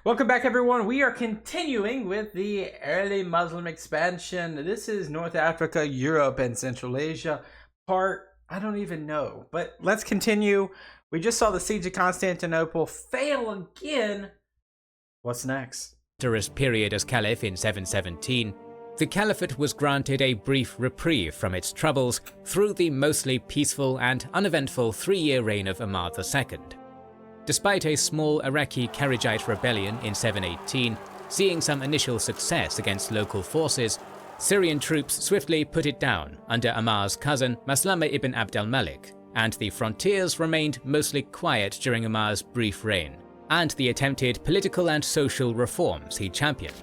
Welcome back, everyone. We are continuing with the early Muslim expansion. This is North Africa, Europe, and Central Asia. Part, I don't even know. But let's continue. We just saw the siege of Constantinople fail again. What's next? After his period as caliph in 717, the caliphate was granted a brief reprieve from its troubles through the mostly peaceful and uneventful 3-year reign of Umayyad II. Despite a small Iraqi Kharijite rebellion in 718 seeing some initial success against local forces, Syrian troops swiftly put it down under Umayyad's cousin Maslama ibn Abd al-Malik, and the frontiers remained mostly quiet during Umayyad's brief reign, and the attempted political and social reforms he championed.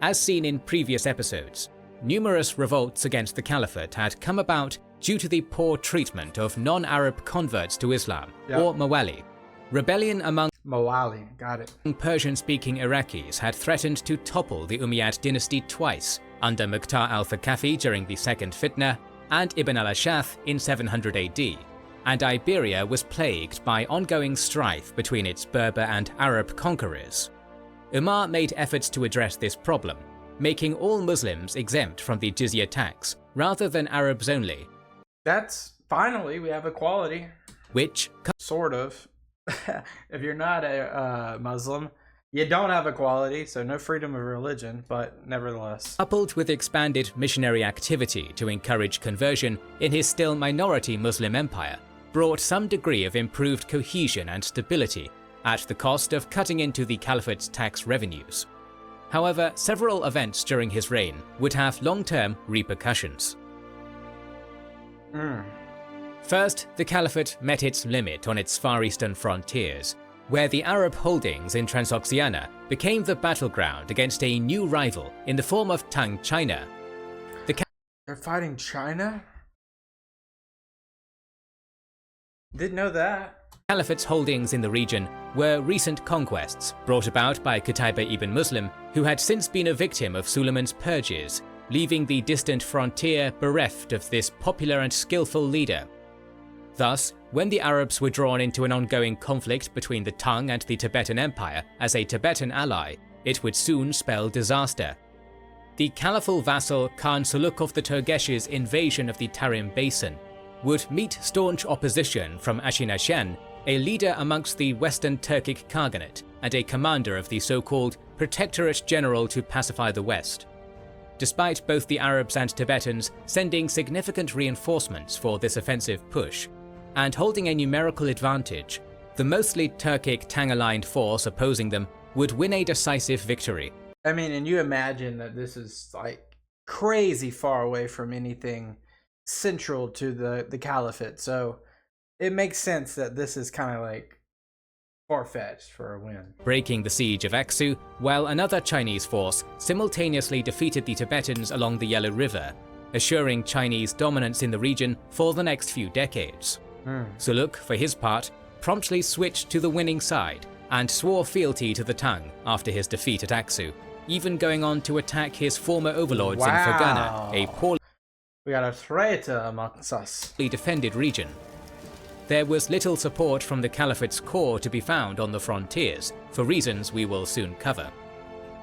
As seen in previous episodes, numerous revolts against the caliphate had come about due to the poor treatment of non-Arab converts to Islam, or Mawali. Rebellion among Mawali, got it. Persian-speaking Iraqis had threatened to topple the Umayyad dynasty twice, under Muqta al-Thaqafi during the Second Fitna and Ibn al-Ash'ath in 700 AD, and Iberia was plagued by ongoing strife between its Berber and Arab conquerors. Umar made efforts to address this problem, making all Muslims exempt from the jizya tax, rather than Arabs only. That's finally, we have equality. Which, sort of. If you're not a Muslim, you don't have equality, so no freedom of religion, but nevertheless. Coupled with expanded missionary activity to encourage conversion in his still minority Muslim empire, brought some degree of improved cohesion and stability at the cost of cutting into the caliphate's tax revenues. However, several events during his reign would have long-term repercussions. First, the caliphate met its limit on its far eastern frontiers, where the Arab holdings in Transoxiana became the battleground against a new rival in the form of Tang China. They're fighting China? Didn't know that. Caliphate's holdings in the region were recent conquests brought about by Qutayba ibn Muslim, who had since been a victim of Suleiman's purges, leaving the distant frontier bereft of this popular and skillful leader. Thus, when the Arabs were drawn into an ongoing conflict between the Tang and the Tibetan Empire as a Tibetan ally, it would soon spell disaster. The caliphal vassal Khan Suluk of the Turgesh's invasion of the Tarim Basin would meet staunch opposition from Ashinashan, a leader amongst the Western Turkic Khaganate and a commander of the so-called Protectorate General to pacify the West. Despite both the Arabs and Tibetans sending significant reinforcements for this offensive push, and holding a numerical advantage, the mostly Turkic Tang-aligned force opposing them would win a decisive victory. I mean, and you imagine that this is like crazy far away from anything central to the caliphate, so it makes sense that this is kind of like far-fetched for a win. Breaking the siege of Aksu, while another Chinese force simultaneously defeated the Tibetans along the Yellow River, assuring Chinese dominance in the region for the next few decades. Suluk, for his part, promptly switched to the winning side and swore fealty to the Tang after his defeat at Aksu, even going on to attack his former overlords in Fergana, a poorly We got a traitor amongst us. defended region. There was little support from the caliphate's core to be found on the frontiers, for reasons we will soon cover.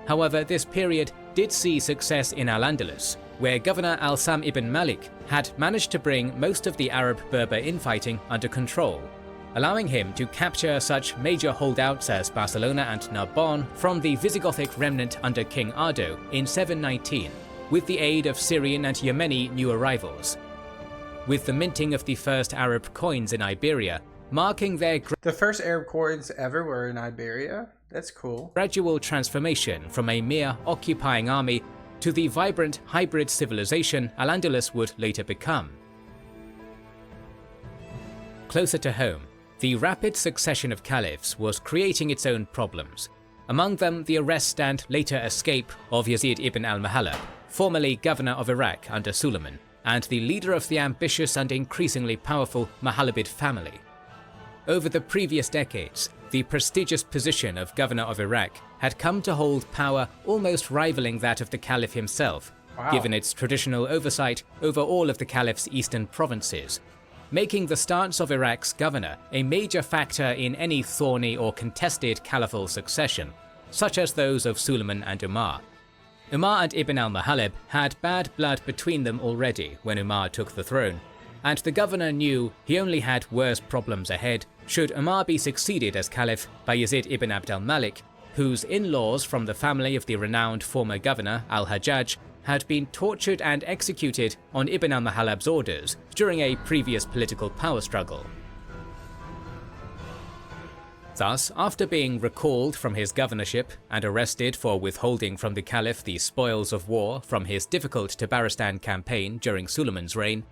However, this period did see success in Al-Andalus, where Governor Al-Sam ibn Malik had managed to bring most of the Arab-Berber infighting under control, allowing him to capture such major holdouts as Barcelona and Narbonne from the Visigothic remnant under King Ardo in 719, with the aid of Syrian and Yemeni new arrivals. With the minting of the first Arab coins in Iberia, marking their The first Arab coins ever were in Iberia? That's cool. Gradual transformation from a mere occupying army to the vibrant hybrid civilization Al-Andalus would later become. Closer to home, the rapid succession of caliphs was creating its own problems, among them the arrest and later escape of Yazid ibn al-Mahallab, formerly governor of Iraq under Suleiman, and the leader of the ambitious and increasingly powerful Mahalabid family. Over the previous decades, the prestigious position of governor of Iraq had come to hold power almost rivaling that of the caliph himself, given its traditional oversight over all of the caliph's eastern provinces, making the stance of Iraq's governor a major factor in any thorny or contested caliphal succession, such as those of Suleiman and Umar. Umar and Ibn al-Mughalib had bad blood between them already when Umar took the throne, and the governor knew he only had worse problems ahead should Umar be succeeded as caliph by Yazid ibn Abd al-Malik, whose in-laws from the family of the renowned former governor al-Hajjaj had been tortured and executed on Ibn al-Mughalib's orders during a previous political power struggle. Thus, after being recalled from his governorship and arrested for withholding from the caliph the spoils of war from his difficult Tabaristan campaign during Suleiman's reign,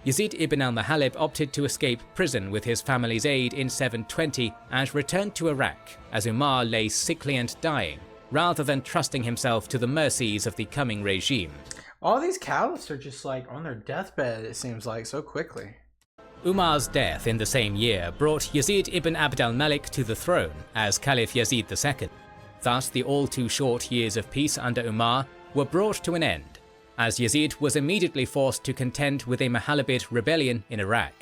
Yazid ibn al-Mughalib opted to escape prison with his family's aid in 720 and returned to Iraq as Umar lay sickly and dying, rather than trusting himself to the mercies of the coming regime. All these caliphs are just like on their deathbed, it seems like, so quickly. Umar's death in the same year brought Yazid ibn Abd al-Malik to the throne as Caliph Yazid II. Thus, the all too short years of peace under Umar were brought to an end, as Yazid was immediately forced to contend with a Mughalibid rebellion in Iraq.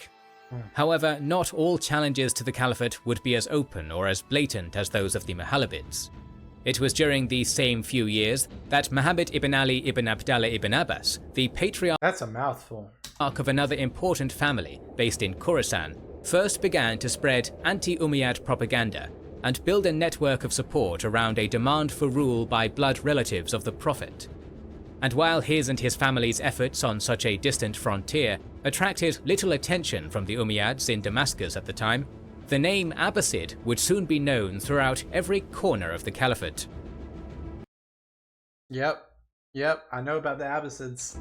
However, not all challenges to the caliphate would be as open or as blatant as those of the Mughalibids. It was during these same few years that Muhammad ibn Ali ibn Abdallah ibn Abbas, the patriarch That's a mouthful. of another important family based in Khorasan, first began to spread anti-Umayyad propaganda and build a network of support around a demand for rule by blood relatives of the Prophet. And while his and his family's efforts on such a distant frontier attracted little attention from the Umayyads in Damascus at the time, the name Abbasid would soon be known throughout every corner of the caliphate. Yep, I know about the Abbasids.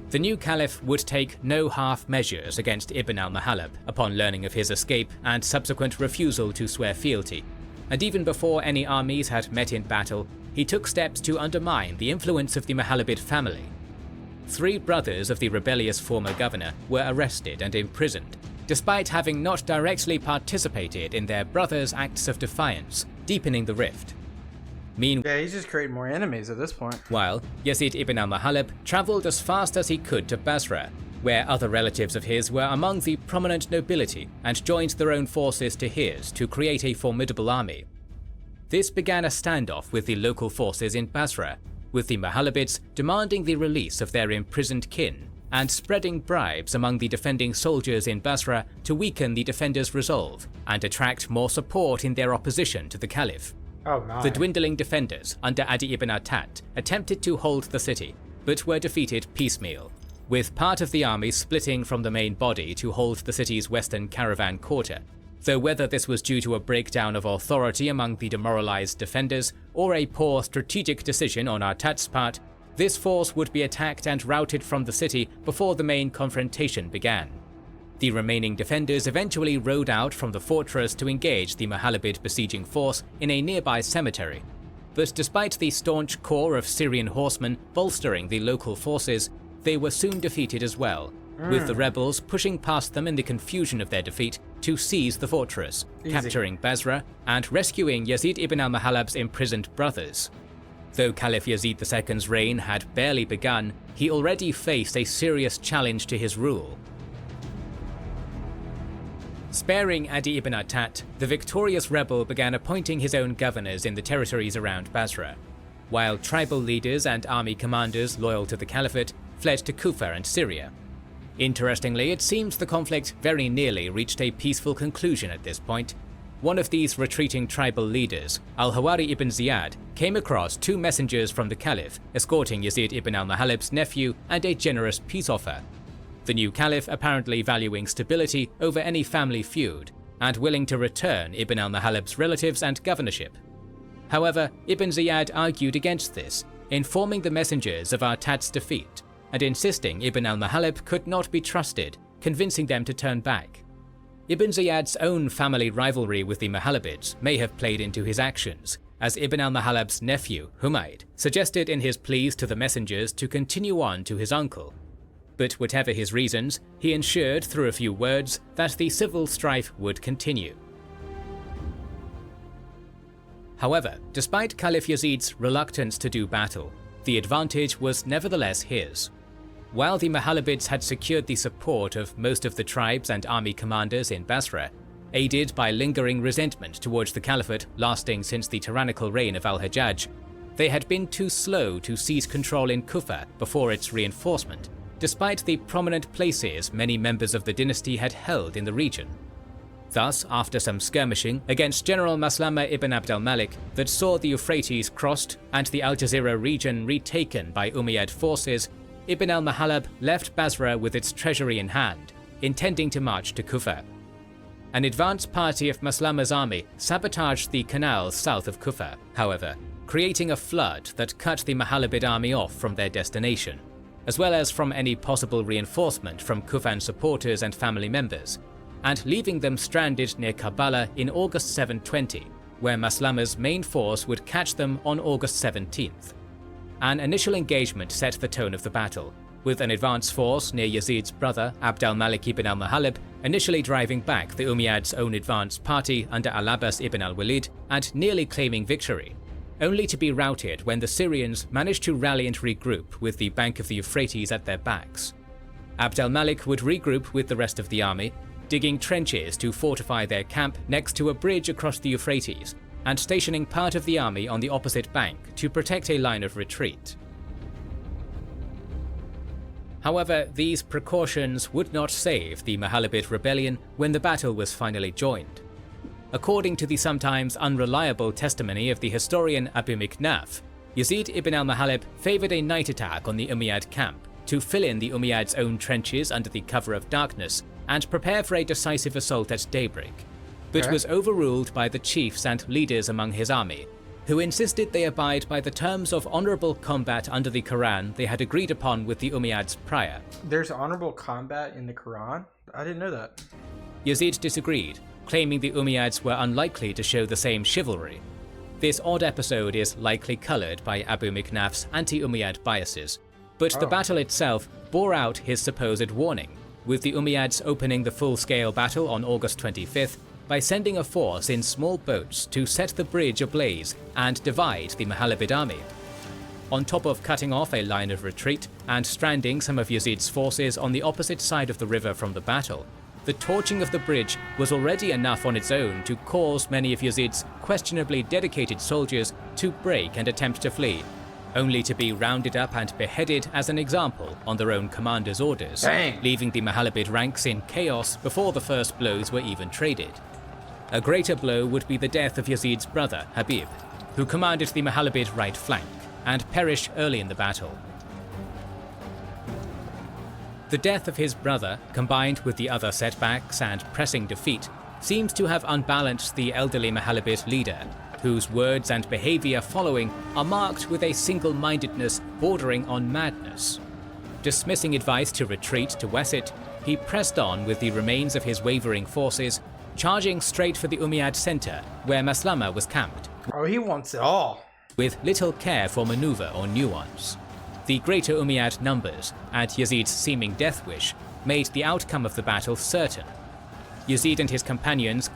The new caliph would take no half measures against Ibn al-Mughalib upon learning of his escape and subsequent refusal to swear fealty, and even before any armies had met in battle, he took steps to undermine the influence of the Mughalibid family. 3 brothers of the rebellious former governor were arrested and imprisoned, despite having not directly participated in their brothers' acts of defiance, deepening the rift. Yeah, he's just creating more enemies at this point. Meanwhile, Yazid ibn al-Mughalib travelled as fast as he could to Basra, where other relatives of his were among the prominent nobility and joined their own forces to his to create a formidable army. This began a standoff with the local forces in Basra, with the Mughalibids demanding the release of their imprisoned kin and spreading bribes among the defending soldiers in Basra to weaken the defenders' resolve and attract more support in their opposition to the caliph. Oh my. The dwindling defenders under Adi ibn Attat attempted to hold the city, but were defeated piecemeal, with part of the army splitting from the main body to hold the city's western caravan quarter. Though whether this was due to a breakdown of authority among the demoralized defenders or a poor strategic decision on Attat's part, this force would be attacked and routed from the city before the main confrontation began. The remaining defenders eventually rode out from the fortress to engage the Mughalibid besieging force in a nearby cemetery. But despite the staunch core of Syrian horsemen bolstering the local forces, they were soon defeated as well, with the rebels pushing past them in the confusion of their defeat to seize the fortress, capturing Basra and rescuing Yazid ibn al-Mughalib's imprisoned brothers. Though Caliph Yazid II's reign had barely begun, he already faced a serious challenge to his rule. Sparing Adi ibn Attat, the victorious rebel began appointing his own governors in the territories around Basra, while tribal leaders and army commanders loyal to the caliphate fled to Kufa and Syria. Interestingly, it seems the conflict very nearly reached a peaceful conclusion at this point. One of these retreating tribal leaders, Al-Hawari ibn Ziyad, came across 2 messengers from the caliph escorting Yazid ibn al-Mughalib's nephew and a generous peace offer. The new caliph apparently valuing stability over any family feud, and willing to return Ibn al-Mughalib's relatives and governorship. However, Ibn Ziyad argued against this, informing the messengers of Attat's defeat, and insisting Ibn al-Mughalib could not be trusted, convincing them to turn back. Ibn Ziyad's own family rivalry with the Mughalibids may have played into his actions, as Ibn al-Mughalib's nephew, Umayyad, suggested in his pleas to the messengers to continue on to his uncle. But whatever his reasons, he ensured through a few words that the civil strife would continue. However, despite Caliph Yazid's reluctance to do battle, the advantage was nevertheless his. While the Mughalibids had secured the support of most of the tribes and army commanders in Basra, Aided by lingering resentment towards the Caliphate lasting since the tyrannical reign of al-Hajjaj, they had been too slow to seize control in Kufa before its reinforcement, despite the prominent places many members of the dynasty had held in the region. Thus, after some skirmishing against General Maslama ibn Abd al-Malik that saw the Euphrates crossed and the Al-Jazira region retaken by Umayyad forces, Ibn al-Mahalab left Basra with its treasury in hand, intending to march to Kufa. An advance party of Maslama's army sabotaged the canals south of Kufa, however, creating a flood that cut the Mahalabid army off from their destination, as well as from any possible reinforcement from Kufan supporters and family members, and leaving them stranded near Karbala in August 720, where Maslama's main force would catch them on August 17th. An initial engagement set the tone of the battle, with an advance force near Yazid's brother Abd al-Malik ibn al-Mahalib initially driving back the Umayyads' own advance party under al-Abbas ibn al-Walid and nearly claiming victory, only to be routed when the Syrians managed to rally and regroup with the bank of the Euphrates at their backs. Abd al-Malik would regroup with the rest of the army, digging trenches to fortify their camp next to a bridge across the Euphrates, and stationing part of the army on the opposite bank to protect a line of retreat. However, these precautions would not save the Mahalabid rebellion when the battle was finally joined. According to the sometimes unreliable testimony of the historian Abu Miknaf, Yazid ibn al-Mahalib favoured a night attack on the Umayyad camp to fill in the Umayyads' own trenches under the cover of darkness and prepare for a decisive assault at daybreak, but was overruled by the chiefs and leaders among his army, who insisted they abide by the terms of honourable combat under the Quran they had agreed upon with the Umayyads prior. There's honourable combat in the Quran? I didn't know that. Yazid disagreed, claiming the Umayyads were unlikely to show the same chivalry. This odd episode is likely coloured by Abu Miknaf's anti-Umayyad biases, but the battle itself bore out his supposed warning, with the Umayyads opening the full-scale battle on August 25th by sending a force in small boats to set the bridge ablaze and divide the Mahalabid army. On top of cutting off a line of retreat and stranding some of Yazid's forces on the opposite side of the river from the battle, the torching of the bridge was already enough on its own to cause many of Yazid's questionably dedicated soldiers to break and attempt to flee, only to be rounded up and beheaded as an example on their own commander's orders, leaving the Mahalabid ranks in chaos before the first blows were even traded. A greater blow would be the death of Yazid's brother, Habib, who commanded the Mahalabid right flank, and perished early in the battle. The death of his brother, combined with the other setbacks and pressing defeat, seems to have unbalanced the elderly Mahalabid leader, whose words and behaviour following are marked with a single-mindedness bordering on madness. Dismissing advice to retreat to Wasit, he pressed on with the remains of his wavering forces, charging straight for the Umayyad centre, where Maslama was camped. Oh, he wants it all. With little care for manoeuvre or nuance. The greater Umayyad numbers and Yazid's seeming death wish made the outcome of the battle certain. Yazid and his companions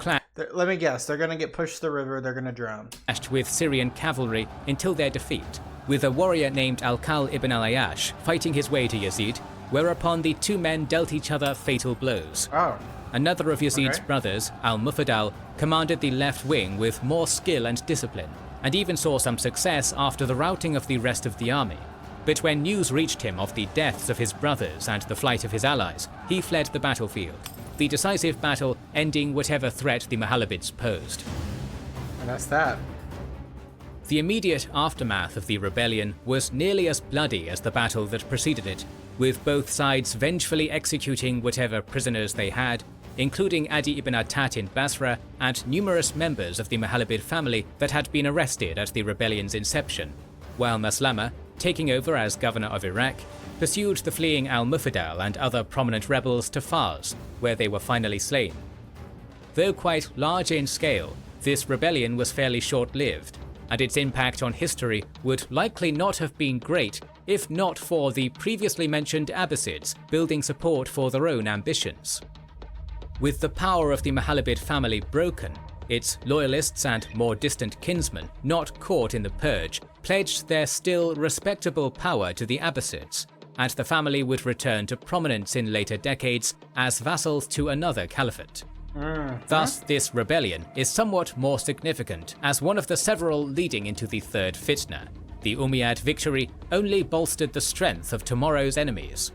Let me guess, they're gonna get pushed to the river, they're gonna drown. clashed with Syrian cavalry until their defeat, with a warrior named Al-Kal ibn al-Ayyash fighting his way to Yazid, whereupon the two men dealt each other fatal blows. Another of Yazid's brothers, Al-Mufadal, commanded the left wing with more skill and discipline, and even saw some success after the routing of the rest of the army. But when news reached him of the deaths of his brothers and the flight of his allies, he fled the battlefield, the decisive battle ending whatever threat the Mahalabids posed. And that's that. The immediate aftermath of the rebellion was nearly as bloody as the battle that preceded it, with both sides vengefully executing whatever prisoners they had, including Adi ibn Attat in Basra and numerous members of the Mahalabid family that had been arrested at the rebellion's inception, while Maslama, taking over as governor of Iraq, pursued the fleeing Al-Mufadal and other prominent rebels to Fars, where they were finally slain. Though quite large in scale, this rebellion was fairly short-lived, and its impact on history would likely not have been great if not for the previously mentioned Abbasids building support for their own ambitions. With the power of the Mahalabid family broken, its loyalists and more distant kinsmen, not caught in the purge, pledged their still respectable power to the Abbasids, and the family would return to prominence in later decades as vassals to another caliphate. Thus, this rebellion is somewhat more significant as one of the several leading into the third fitna. The Umayyad victory only bolstered the strength of tomorrow's enemies.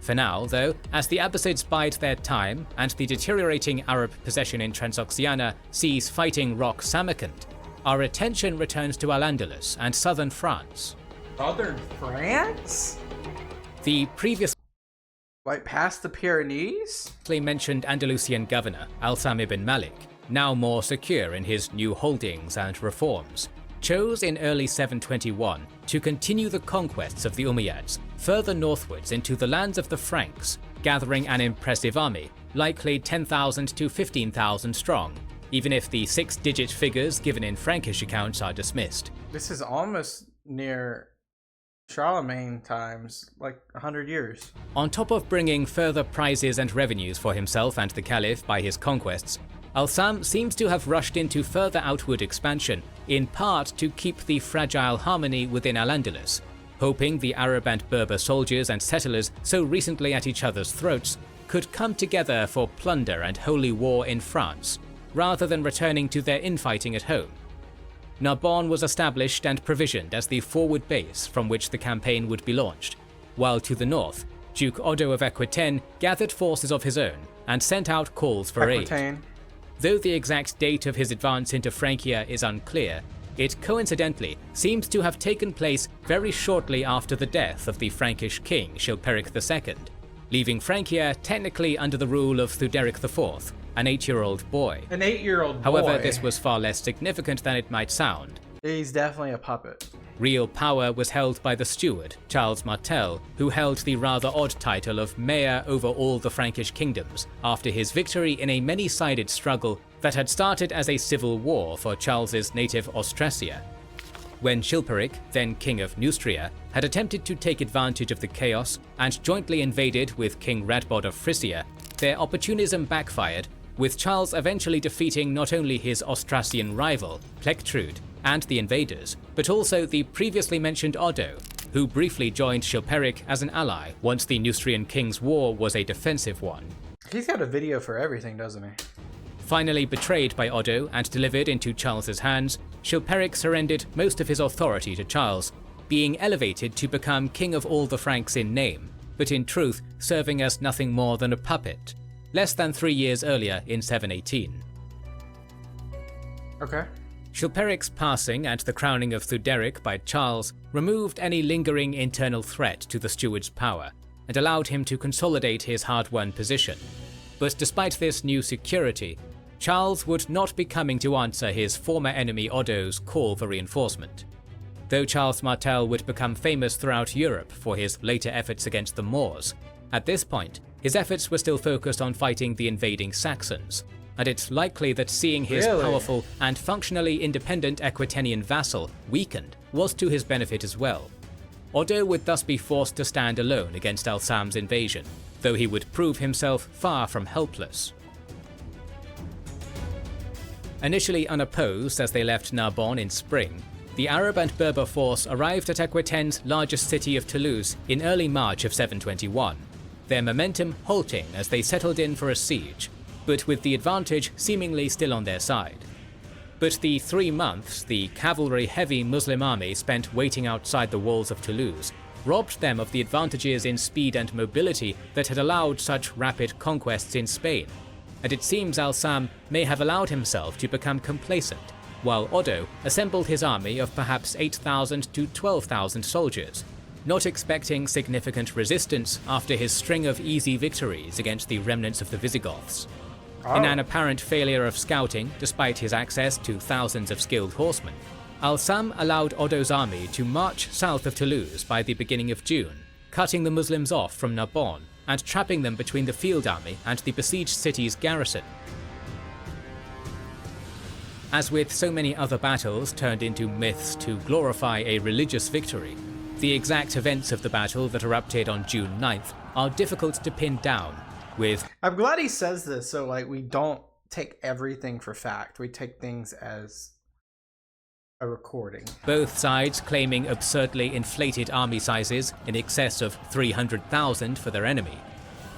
For now, though, as the Abbasids bide their time and the deteriorating Arab possession in Transoxiana sees fighting rock Samarkand, our attention returns to Al-Andalus and southern France. Southern France? The previously Like past the Pyrenees? mentioned Andalusian governor Al-Sam ibn Malik, now more secure in his new holdings and reforms, chose in early 721 to continue the conquests of the Umayyads further northwards into the lands of the Franks, gathering an impressive army, likely 10,000 to 15,000 strong, even if the 6-digit figures given in Frankish accounts are dismissed. This is almost near Charlemagne times, like 100 years. On top of bringing further prizes and revenues for himself and the Caliph by his conquests, Al-Sam seems to have rushed into further outward expansion, in part to keep the fragile harmony within Al-Andalus, hoping the Arab and Berber soldiers and settlers so recently at each other's throats could come together for plunder and holy war in France, rather than returning to their infighting at home. Narbonne was established and provisioned as the forward base from which the campaign would be launched, while to the north, Duke Odo of Aquitaine gathered forces of his own and sent out calls for aid. Though the exact date of his advance into Francia is unclear, it coincidentally seems to have taken place very shortly after the death of the Frankish king Chilperic II, leaving Francia technically under the rule of Theuderic IV, an 8-year-old boy. An 8-year-old boy? However, this was far less significant than it might sound. He's definitely a puppet. Real power was held by the steward, Charles Martel, who held the rather odd title of mayor over all the Frankish kingdoms after his victory in a many-sided struggle that had started as a civil war for Charles's native Austrasia. When Chilperic, then king of Neustria, had attempted to take advantage of the chaos and jointly invaded with King Radbod of Frisia, their opportunism backfired, with Charles eventually defeating not only his Austrasian rival, Plectrude, and the invaders, but also the previously mentioned Odo, who briefly joined Chilperic as an ally once the Neustrian king's war was a defensive one. He's got a video for everything, doesn't he? Finally betrayed by Odo and delivered into Charles's hands, Chilperic surrendered most of his authority to Charles, being elevated to become king of all the Franks in name, but in truth serving as nothing more than a puppet, less than 3 years earlier in 718. Okay. Chilperic's passing and the crowning of Theuderic by Charles removed any lingering internal threat to the steward's power and allowed him to consolidate his hard-won position. But despite this new security, Charles would not be coming to answer his former enemy Odo's call for reinforcement. Though Charles Martel would become famous throughout Europe for his later efforts against the Moors, at this point, his efforts were still focused on fighting the invading Saxons, and it's likely that seeing his powerful and functionally independent Aquitanian vassal weakened was to his benefit as well. Odo would thus be forced to stand alone against Al-Sam's invasion, though he would prove himself far from helpless. Initially unopposed as they left Narbonne in spring, the Arab and Berber force arrived at Aquitaine's largest city of Toulouse in early March of 721, their momentum halting as they settled in for a siege, but with the advantage seemingly still on their side. But the 3 months the cavalry-heavy Muslim army spent waiting outside the walls of Toulouse robbed them of the advantages in speed and mobility that had allowed such rapid conquests in Spain, and it seems Al-Sam may have allowed himself to become complacent, while Odo assembled his army of perhaps 8,000 to 12,000 soldiers, not expecting significant resistance after his string of easy victories against the remnants of the Visigoths. In an apparent failure of scouting, despite his access to thousands of skilled horsemen, Al-Sam allowed Odo's army to march south of Toulouse by the beginning of June, cutting the Muslims off from Narbonne and trapping them between the field army and the besieged city's garrison. As with so many other battles turned into myths to glorify a religious victory, the exact events of the battle that erupted on June 9th are difficult to pin down, with... I'm glad he says this, so like we don't take everything for fact. We take things as a recording. Both sides claiming absurdly inflated army sizes in excess of 300,000 for their enemy.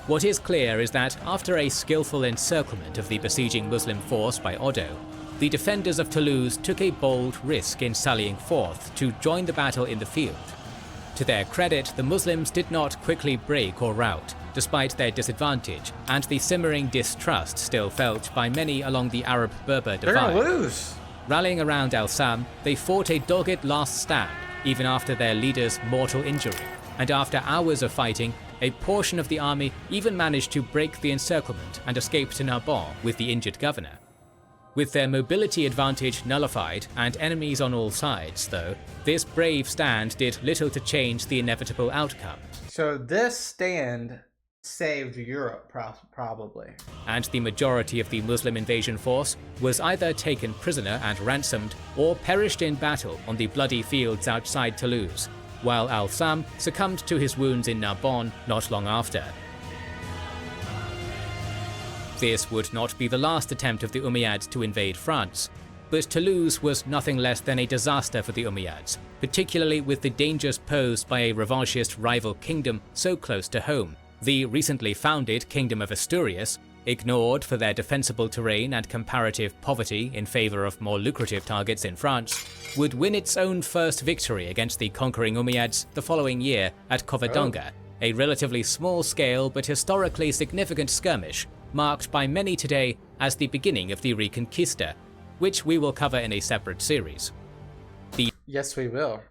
What is clear is that after a skillful encirclement of the besieging Muslim force by Odo, the defenders of Toulouse took a bold risk in sallying forth to join the battle in the field. To their credit, the Muslims did not quickly break or rout, despite their disadvantage and the simmering distrust still felt by many along the Arab-Berber divide. They're gonna lose. Rallying around Al-Sam, they fought a dogged last stand, even after their leader's mortal injury, and after hours of fighting, a portion of the army even managed to break the encirclement and escape to Narbonne with the injured governor. With their mobility advantage nullified and enemies on all sides, though, this brave stand did little to change the inevitable outcome. So this stand saved Europe, probably. And the majority of the Muslim invasion force was either taken prisoner and ransomed, or perished in battle on the bloody fields outside Toulouse, while Al-Sam succumbed to his wounds in Narbonne not long after. This would not be the last attempt of the Umayyads to invade France, but Toulouse was nothing less than a disaster for the Umayyads, particularly with the dangers posed by a revanchist rival kingdom so close to home. The recently founded Kingdom of Asturias, ignored for their defensible terrain and comparative poverty in favour of more lucrative targets in France, would win its own first victory against the conquering Umayyads the following year at Covadonga, a relatively small-scale but historically significant skirmish marked by many today as the beginning of the Reconquista, which we will cover in a separate series. Yes, we will.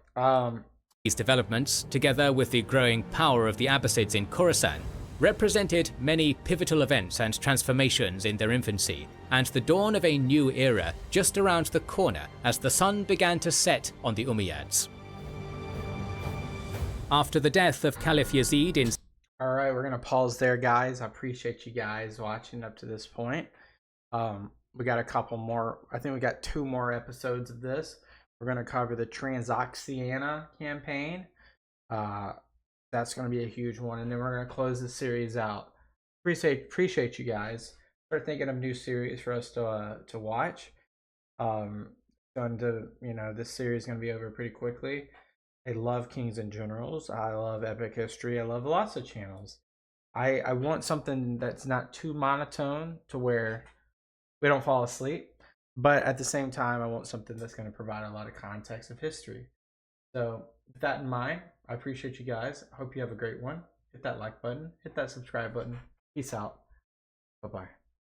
These developments, together with the growing power of the Abbasids in Khorasan, represented many pivotal events and transformations in their infancy, and the dawn of a new era just around the corner as the sun began to set on the Umayyads. After the death of Caliph Yazid in... Alright, we're going to pause there, guys. I appreciate you guys watching up to this point. We got a couple more. I think we got 2 more episodes of this. We're going to cover the Transoxiana campaign. That's going to be a huge one. And then we're going to close the series out. Appreciate you guys. Start thinking of new series for us to watch. This series is going to be over pretty quickly. I love Kings and Generals. I love Epic History. I love lots of channels. I want something that's not too monotone to where we don't fall asleep. But at the same time, I want something that's going to provide a lot of context of history. So with that in mind, I appreciate you guys. I hope you have a great one. Hit that like button. Hit that subscribe button. Peace out. Bye-bye.